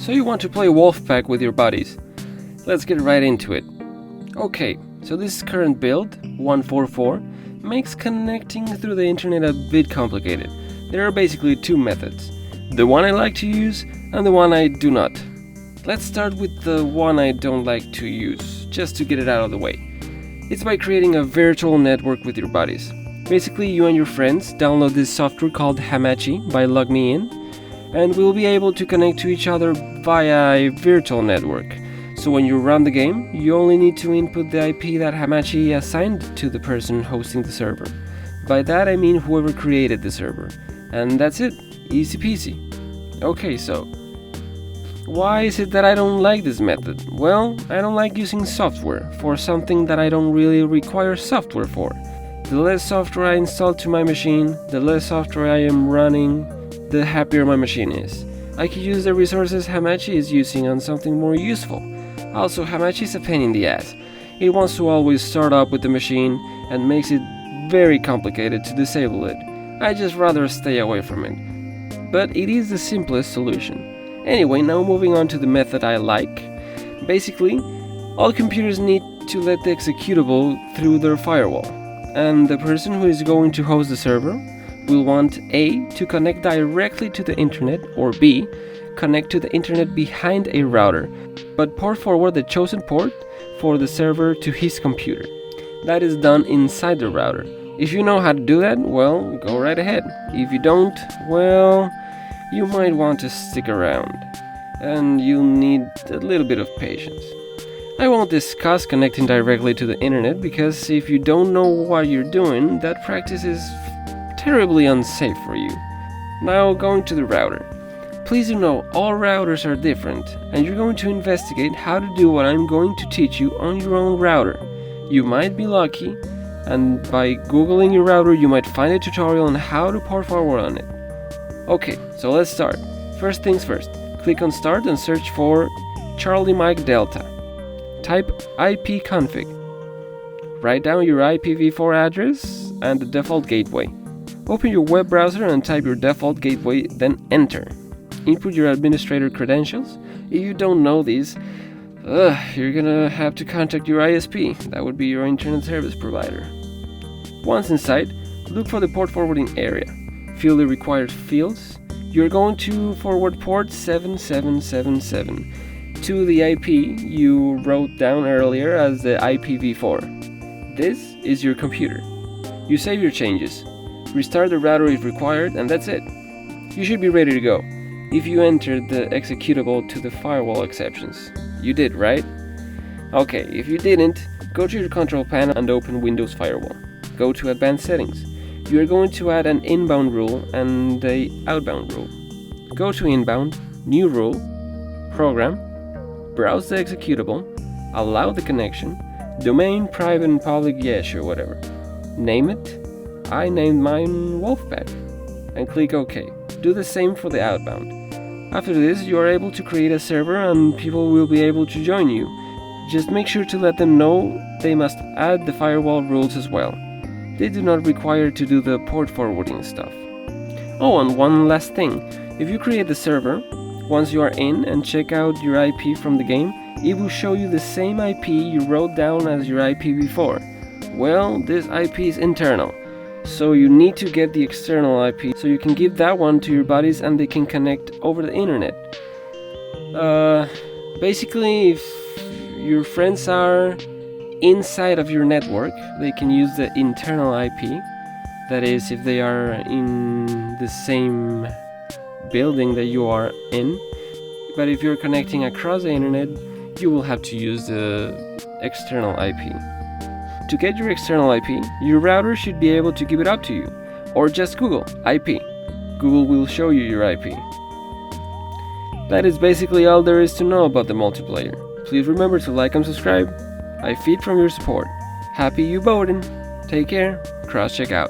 So you want to play Wolfpack with your buddies. Let's get right into it. Okay, so this current build, 144, makes connecting through the internet a bit complicated. There are basically two methods. The one I like to use and the one I do not. Let's start with the one I don't like to use, just to get it out of the way. It's by creating a virtual network with your buddies. Basically, you and your friends download this software called Hamachi by Log Me In, and we'll be able to connect to each other via a virtual network. So when you run the game, you only need to input the IP that Hamachi assigned to the person hosting the server. By that I mean whoever created the server. And that's it, easy peasy. Okay, so why is it that I don't like this method? Well, I don't like using software for something that I don't really require software for. The less software I install to my machine, the less software I am running, the happier my machine is. I could use the resources Hamachi is using on something more useful. Also, Hamachi is a pain in the ass. It wants to always start up with the machine and makes it very complicated to disable it. I just rather stay away from it. But it is the simplest solution. Anyway, now moving on to the method I like. Basically, all computers need to let the executable through their firewall. And the person who is going to host the server will want A, to connect directly to the internet, or B, connect to the internet behind a router, but port forward the chosen port for the server to his computer. That is done inside the router. If you know how to do that, well, go right ahead. If you don't, well, you might want to stick around, and you'll need a little bit of patience. I won't discuss connecting directly to the internet because if you don't know what you're doing, that practice is terribly unsafe for you. Now going to the router. Please do know all routers are different, and you're going to investigate how to do what I'm going to teach you on your own router. You might be lucky, and by googling your router you might find a tutorial on how to port forward on it. Okay, so let's start. First things first, click on Start and search for Charlie Mike Delta. Type ipconfig. Write down your IPv4 address and the default gateway. Open your web browser and type your default gateway, then enter. Input your administrator credentials. If you don't know these, you're gonna have to contact your ISP. That would be your internet service provider. Once inside, look for the port forwarding area. Fill the required fields. You're going to forward port 7777 to the IP you wrote down earlier as the IPv4. This is your computer. You save your changes. Restart the router if required, and that's it. You should be ready to go. If you entered the executable to the firewall exceptions. You did, right? Okay, if you didn't, go to your control panel and open Windows Firewall. Go to Advanced Settings. You are going to add an inbound rule and an outbound rule. Go to Inbound, New Rule, Program, browse the executable, allow the connection, domain, private and public, yeah, sure, whatever. Name it. I named mine Wolfpack, and click OK. Do the same for the outbound. After this, you are able to create a server and people will be able to join you. Just make sure to let them know they must add the firewall rules as well. They do not require to do the port forwarding stuff. Oh, and one last thing. If you create the server, once you are in and check out your IP from the game, it will show you the same IP you wrote down as your IPv4. Well, this IP is internal. So you need to get the external IP so you can give that one to your buddies and they can connect over the internet. Basically, if your friends are inside of your network, they can use the internal IP. That is, if they are in the same building that you are in. But if you're connecting across the internet, you will have to use the external IP. To get your external IP, your router should be able to give it up to you, or just Google IP. Google will show you your IP. That is basically all there is to know about the multiplayer. Please remember to like and subscribe. I feed from your support. Happy U-boating. Take care. Cross check out.